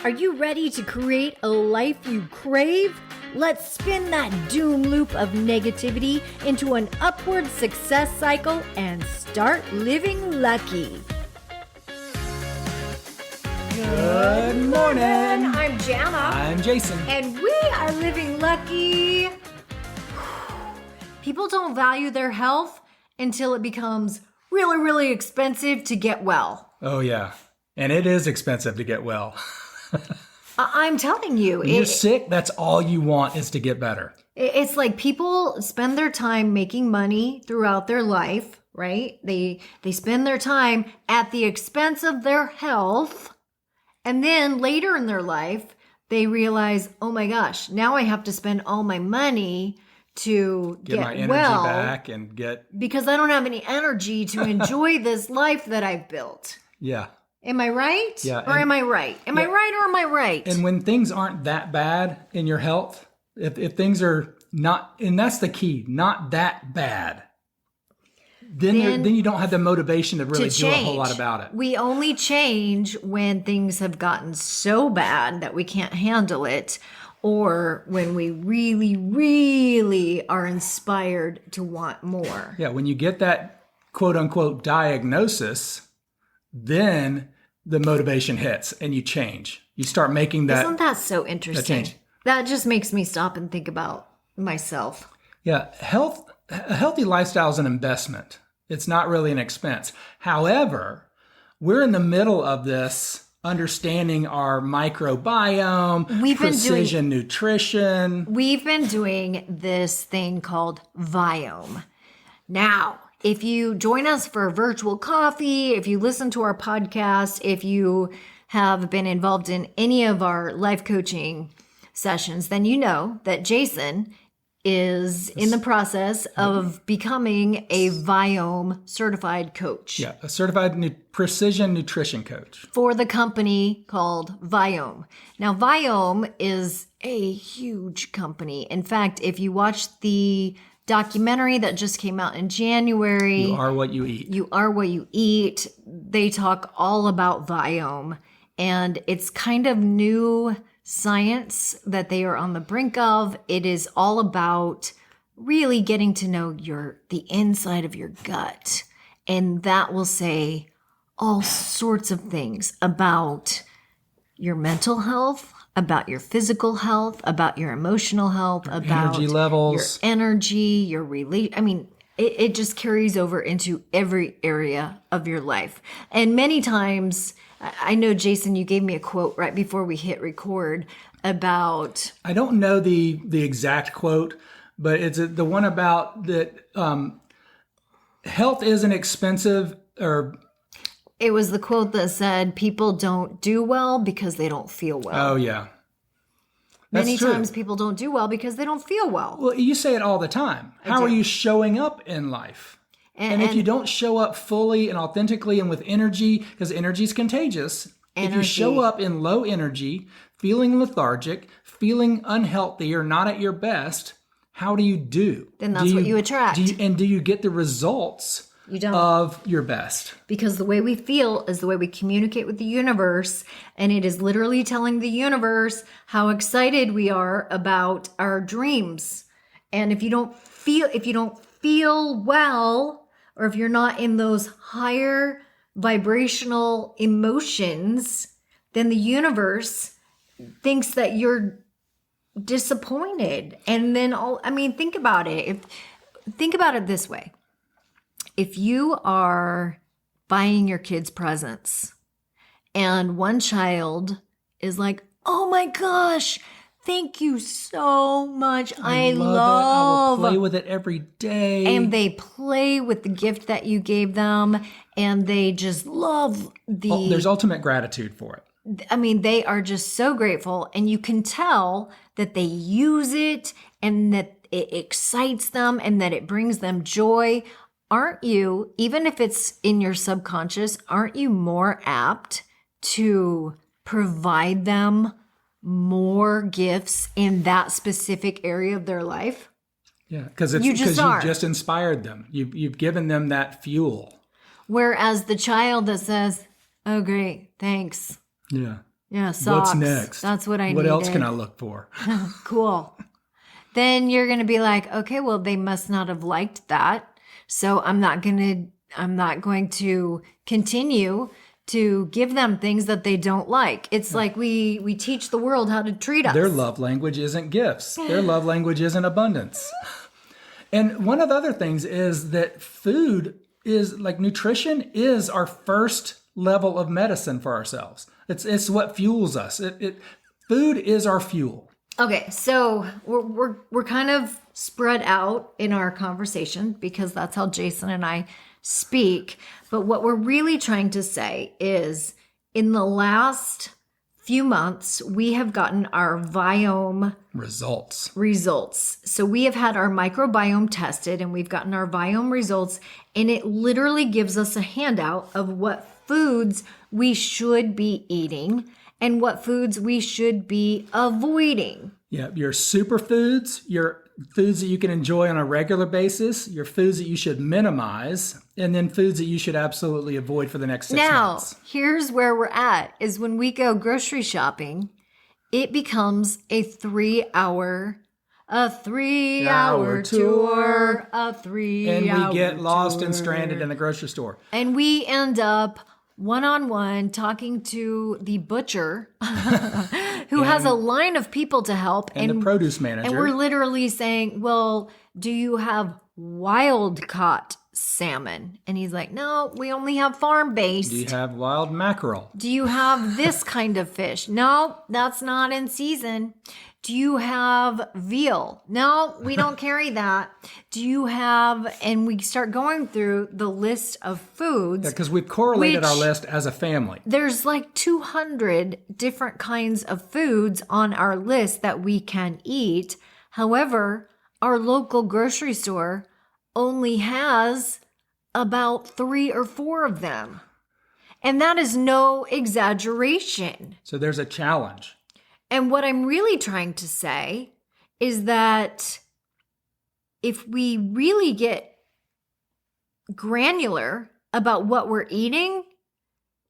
Are you ready to create a life you crave? Let's spin that doom loop of negativity into an upward success cycle and start living lucky. Good morning. I'm Jana. I'm Jason. And we are living lucky. People don't value their health until it becomes really, really expensive to get well. Oh, yeah. And it is expensive to get well. I'm telling you. When you're sick, that's all you want is to get better. It's like people spend their time making money throughout their life, right? They spend their time at the expense of their health. And then later in their life, they realize, oh my gosh, now I have to spend all my money to get my energy well back and because I don't have any energy to enjoy this life that I've built. Yeah. Am I right? Yeah. Or am I right? Am I right or am I right? And when things aren't that bad in your health, if things are not, and that's the key, not that bad, then you don't have the motivation to really do a whole lot about it. We only change when things have gotten so bad that we can't handle it, or when we really, really are inspired to want more. Yeah, when you get that quote unquote diagnosis, then the motivation hits and you change. You start making that. Isn't that so interesting? That just makes me stop and think about myself. Yeah, a healthy lifestyle is an investment. It's not really an expense. However, we're in the middle of this understanding our microbiome, precision nutrition. We've been doing this thing called Viome. Now, if you join us for a virtual coffee, if you listen to our podcast, if you have been involved in any of our life coaching sessions, then you know that Jason is in the process of becoming a Viome certified coach. Yeah, a certified precision nutrition coach. For the company called Viome. Now, Viome is a huge company. In fact, if you watch the documentary that just came out in January, You Are What You Eat. You Are What You Eat, they talk all about Viome. And it's kind of new science that they are on the brink of. It is all about really getting to know the inside of your gut. And that will say all sorts of things about your mental health, about your physical health, about your emotional health, about energy levels, your energy, your it just carries over into every area of your life. And many times, I know, Jason, you gave me a quote right before we hit record about... I don't know the exact quote, but it's the one about that health isn't expensive or... It was the quote that said, people don't do well because they don't feel well. Oh, yeah. Many times people don't do well because they don't feel well. Well, you say it all the time. How are you showing up in life? And if you don't show up fully and authentically and with energy, because energy is contagious, if you show up in low energy, feeling lethargic, feeling unhealthy or not at your best, how do you do? Then that's what you attract. Do you get the results of your best? Because the way we feel is the way we communicate with the universe, and it is literally telling the universe how excited we are about our dreams. And if you don't feel well, or if you're not in those higher vibrational emotions, then the universe thinks that you're disappointed. And then think about it. Think about it this way. If you are buying your kids presents and one child is like, oh my gosh, thank you so much. I love it. I will play with it every day. And they play with the gift that you gave them, and they just love there's ultimate gratitude for it. They are just so grateful, and you can tell that they use it and that it excites them and that it brings them joy. Aren't you, even if it's in your subconscious, aren't you more apt to provide them more gifts in that specific area of their life? Yeah, because you've just inspired them. You've given them that fuel. Whereas the child that says, "Oh, great, thanks." Yeah. Yeah, socks. What's next? That's what I needed. What else can I look for? Cool. Then you're going to be like, okay, well, they must not have liked that. So I'm not going to continue to give them things that they don't like. It's like we teach the world how to treat us. Their love language isn't gifts. Their love language isn't abundance. And one of the other things is that food is like nutrition is our first level of medicine for ourselves. It's what fuels us. Food is our fuel. Okay, so we're kind of spread out in our conversation because that's how Jason and I speak. But what we're really trying to say is in the last few months, we have gotten our Viome results. So we have had our microbiome tested and we've gotten our Viome results, and it literally gives us a handout of what foods we should be eating and what foods we should be avoiding. Yeah, your superfoods, your foods that you can enjoy on a regular basis, your foods that you should minimize, and then foods that you should absolutely avoid for the next 6 months. Now, here's where we're at, is when we go grocery shopping, it becomes a 3-hour tour. And we get lost and stranded in the grocery store. And we end up one-on-one talking to the butcher who has a line of people to help. And the produce manager. And we're literally saying, well, do you have wild caught salmon? And he's like, no, we only have farm-based. Do you have wild mackerel? Do you have this kind of fish? No, that's not in season. Do you have veal? No, we don't carry that. Do you have, and we start going through the list of foods. Yeah, because we've correlated our list as a family. There's like 200 different kinds of foods on our list that we can eat. However, our local grocery store only has about 3 or 4 of them. And that is no exaggeration. So there's a challenge. And what I'm really trying to say is that if we really get granular about what we're eating,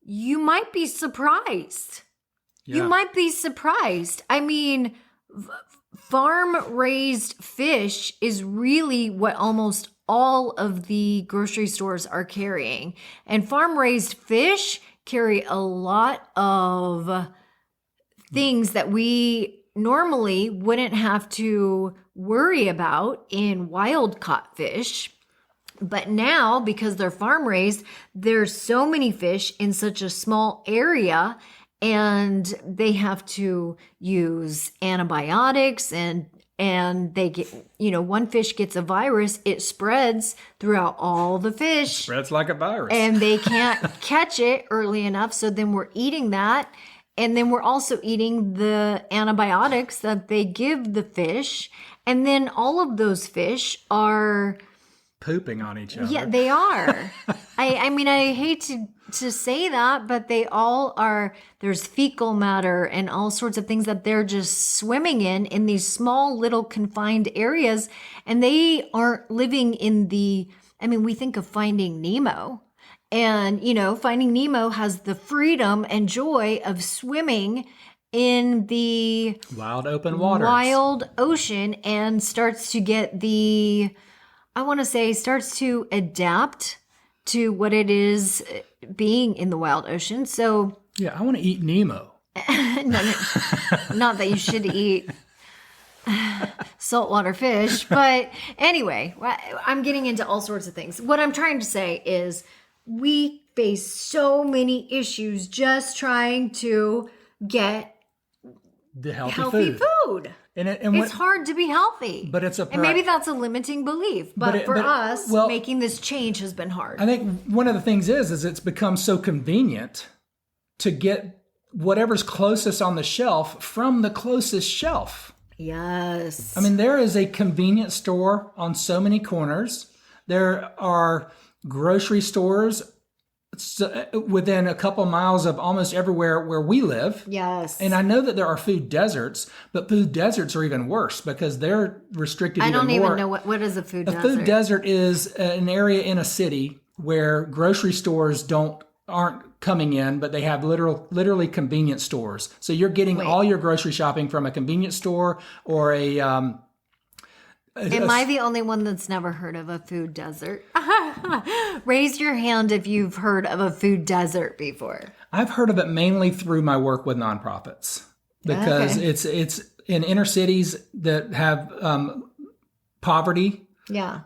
you might be surprised. Yeah. You might be surprised. I mean, farm-raised fish is really what almost all of the grocery stores are carrying. And farm-raised fish carry a lot of things that we normally wouldn't have to worry about in wild caught fish. But now, because they're farm raised, there's so many fish in such a small area, and they have to use antibiotics, and they get, one fish gets a virus, it spreads throughout all the fish. It spreads like a virus. And they can't catch it early enough. So then we're eating that. And then we're also eating the antibiotics that they give the fish. And then all of those fish are pooping on each other. Yeah, they are. I mean, I hate to say that, but they all are. There's fecal matter and all sorts of things that they're just swimming in these small little confined areas. And they aren't living in we think of Finding Nemo. And, Finding Nemo has the freedom and joy of swimming in the wild open waters, wild ocean, and starts to get starts to adapt to what it is being in the wild ocean. So yeah, I want to eat Nemo. No, not that you should eat saltwater fish, but anyway, I'm getting into all sorts of things. What I'm trying to say is, we face so many issues just trying to get the healthy food. And it's hard to be healthy. But it's and maybe that's a limiting belief. But for us, making this change has been hard. I think one of the things is it's become so convenient to get whatever's closest on the shelf from the closest shelf. Yes. I mean, there is a convenience store on so many corners. There are grocery stores within a couple miles of almost everywhere where we live. Yes. And I know that there are food deserts, but food deserts are even worse because they're restricted even more. I don't even know what is a food desert. A food desert is an area in a city where grocery stores aren't coming in, but they have literally convenience stores. So you're getting all your grocery shopping from a convenience store or a... Am I the only one that's never heard of a food desert? Raise your hand if you've heard of a food desert before. I've heard of it mainly through my work with nonprofits because it's in inner cities that have poverty. Yeah.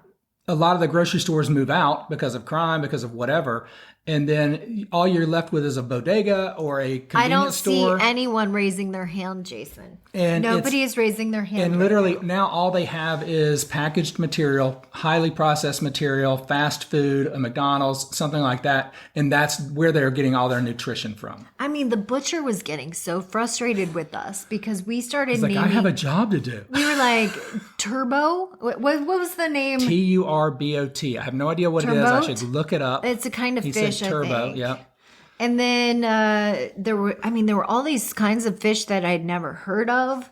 A lot of the grocery stores move out because of crime, because of whatever. And then all you're left with is a bodega or a convenience store. I don't see anyone raising their hand, Jason. And nobody is raising their hand. And literally now all they have is packaged material, highly processed material, fast food, a McDonald's, something like that. And that's where they're getting all their nutrition from. I mean, the butcher was getting so frustrated with us because we started naming... I have a job to do. We were like, Turbo? What was the name? Turbot. I have no idea what it is. I should look it up. It's a kind of fish. Turbo, yeah. And then there were all these kinds of fish that I'd never heard of.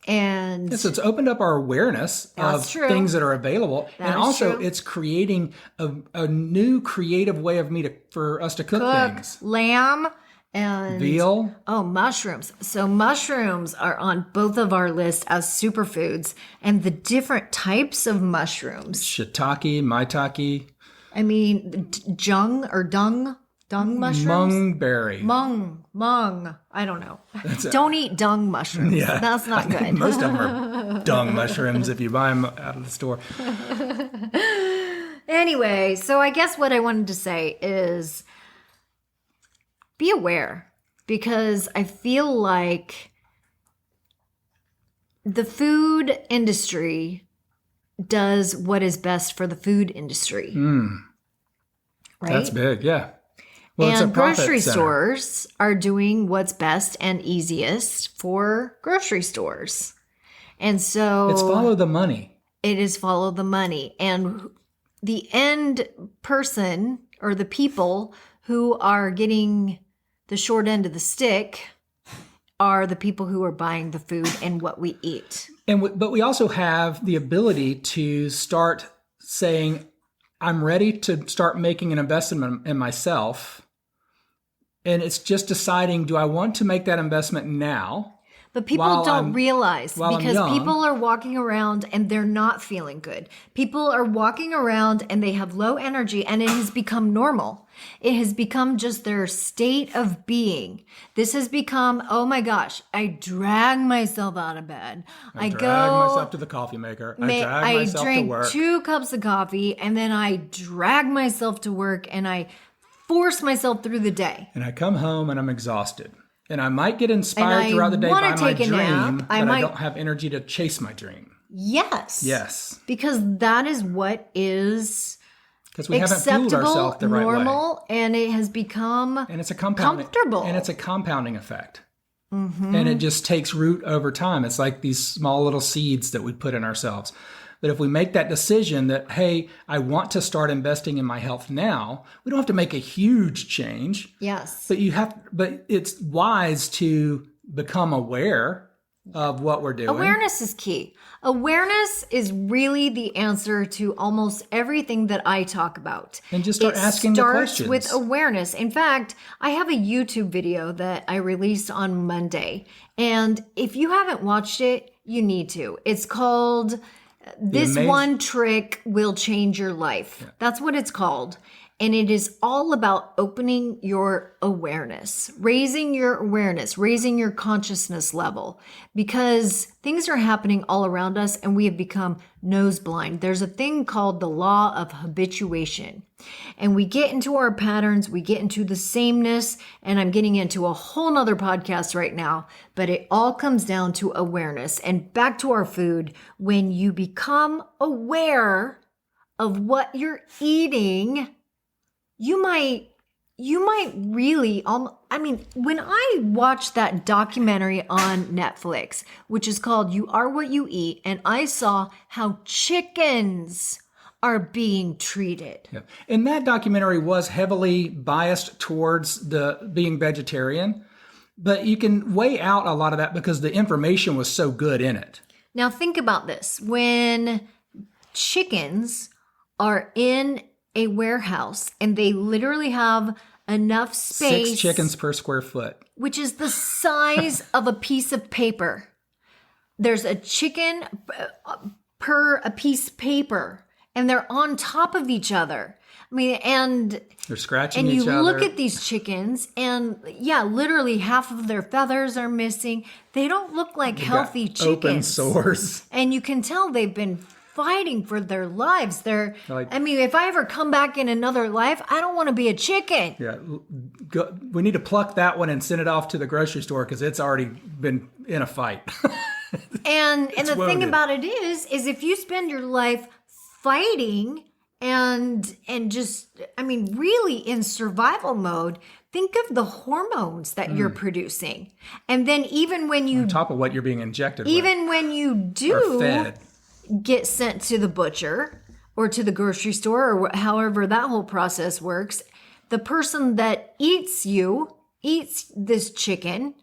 And so it's opened up our awareness of things that are available. And also it's creating a new creative way for us to cook things. Lamb and veal. Oh, mushrooms. So mushrooms are on both of our lists as superfoods, and the different types of mushrooms. Shiitake, maitake. I mean, dung mushrooms? Mungberry. Mung. I don't know. Don't eat dung mushrooms. Yeah. That's not good. Most of them are dung mushrooms if you buy them out of the store. Anyway, so I guess what I wanted to say is be aware, because I feel like the food industry does what is best for the food industry. Right? That's big, yeah. Well, and grocery stores are doing what's best and easiest for grocery stores. And so... it's follow the money. It is follow the money. And the end person, or the people who are getting the short end of the stick, are the people who are buying the food and what we eat. But we also have the ability to start saying, I'm ready to start making an investment in myself. And it's just deciding, do I want to make that investment now? But people don't realize, because people are walking around and they're not feeling good. People are walking around and they have low energy, and it has become normal. It has become just their state of being. This has become, oh my gosh, I drag myself out of bed. I drag myself to the coffee maker. I drink 2 cups of coffee, and then I drag myself to work, and I force myself through the day. And I come home and I'm exhausted. And I might get inspired throughout the day by my dream, but I don't have energy to chase my dream. Yes. Yes. Because that is what is we haven't fueled ourselves the right way. Normal, and it has become comfortable. And it's a compounding effect. Mm-hmm. And it just takes root over time. It's like these small little seeds that we put in ourselves. But if we make that decision that, hey, I want to start investing in my health now, we don't have to make a huge change. Yes. But it's wise to become aware of what we're doing. Awareness is key. Awareness is really the answer to almost everything that I talk about. And just start asking the questions. It starts with awareness. In fact, I have a YouTube video that I released on Monday. And if you haven't watched it, you need to. It's called... This One Trick Will Change Your Life. Yeah. That's what it's called. And it is all about opening your awareness, raising your consciousness level, because things are happening all around us and we have become nose blind. There's a thing called the law of habituation. And we get into our patterns, we get into the sameness, and I'm getting into a whole nother podcast right now, but it all comes down to awareness. And back to our food, when you become aware of what you're eating, you might really, when I watched that documentary on Netflix, which is called You Are What You Eat, and I saw how chickens are being treated. Yeah. And that documentary was heavily biased towards the being vegetarian, but you can weigh out a lot of that because the information was so good in it. Now think about this. When chickens are in a warehouse and they literally have enough space. 6 chickens per square foot. Which is the size of a piece of paper. There's a chicken per a piece of paper, and they're on top of each other. I mean, and they're scratching each other. And you look at these chickens, and yeah, literally half of their feathers are missing. They don't look like healthy chickens. Open sores. And you can tell they've been fighting for their lives. I mean, if I ever come back in another life, I don't want to be a chicken. Yeah, we need to pluck that one and send it off to the grocery store because it's already been in a fight. And the thing about it is if you spend your life fighting and just, I mean, really in survival mode, think of the hormones that you're producing. And then even when you... On top of what you're being injected even when you do get sent to the butcher or to the grocery store or however that whole process works, the person that eats this chicken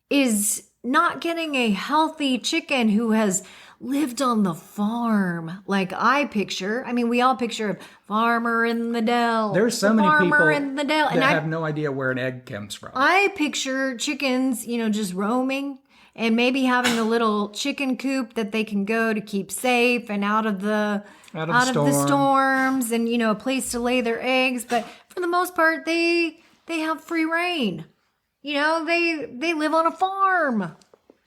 is not getting a healthy chicken who has lived on the farm like I picture. I mean, we all picture a farmer in the dell. There's so many people in the dell. that have no idea where an egg comes from. I picture chickens, just roaming and maybe having a little chicken coop that they can go to keep safe and out of the storms and, a place to lay their eggs. But for the most part, they have free reign. They live on a farm.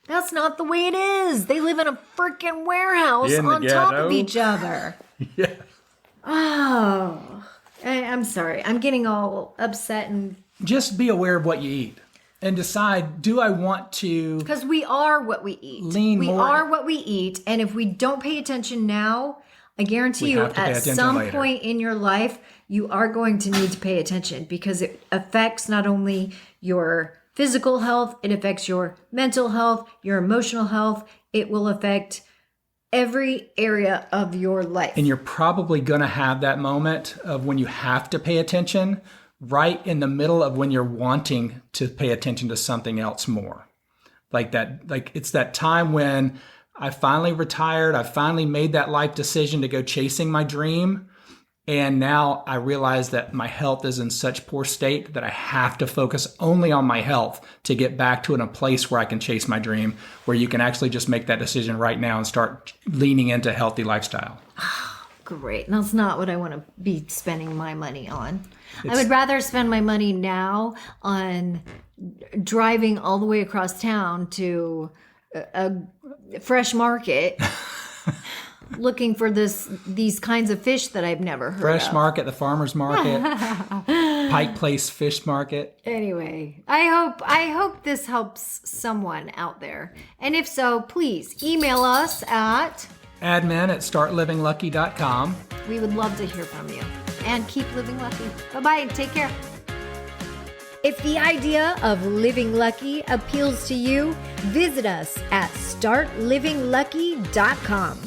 That's not the way it is. They live in a freaking warehouse on top of each other. Yeah. Oh, I'm sorry. I'm getting all upset and... Just be aware of what you eat and decide, do I want to... Because we are what we eat. We are what we eat. And if we don't pay attention now, I guarantee you at some point in your life, you are going to need to pay attention because it affects not only your physical health, it affects your mental health, your emotional health. It will affect every area of your life. And you're probably going to have that moment of when you have to pay attention right in the middle of when you're wanting to pay attention to something else more. Like it's that time when I finally retired. I finally made that life decision to go chasing my dream. And now I realize that my health is in such poor state that I have to focus only on my health to get back to a place where I can chase my dream, where you can actually just make that decision right now and start leaning into a healthy lifestyle. Great. That's not what I want to be spending my money on. I would rather spend my money now on driving all the way across town to a fresh market looking for these kinds of fish that I've never heard of. Fresh market, the farmer's market, Pike Place Fish Market. Anyway, I hope this helps someone out there. And if so, please email us at admin@startlivinglucky.com. We would love to hear from you. And keep living lucky. Bye-bye. Take care. If the idea of living lucky appeals to you, visit us at startlivinglucky.com.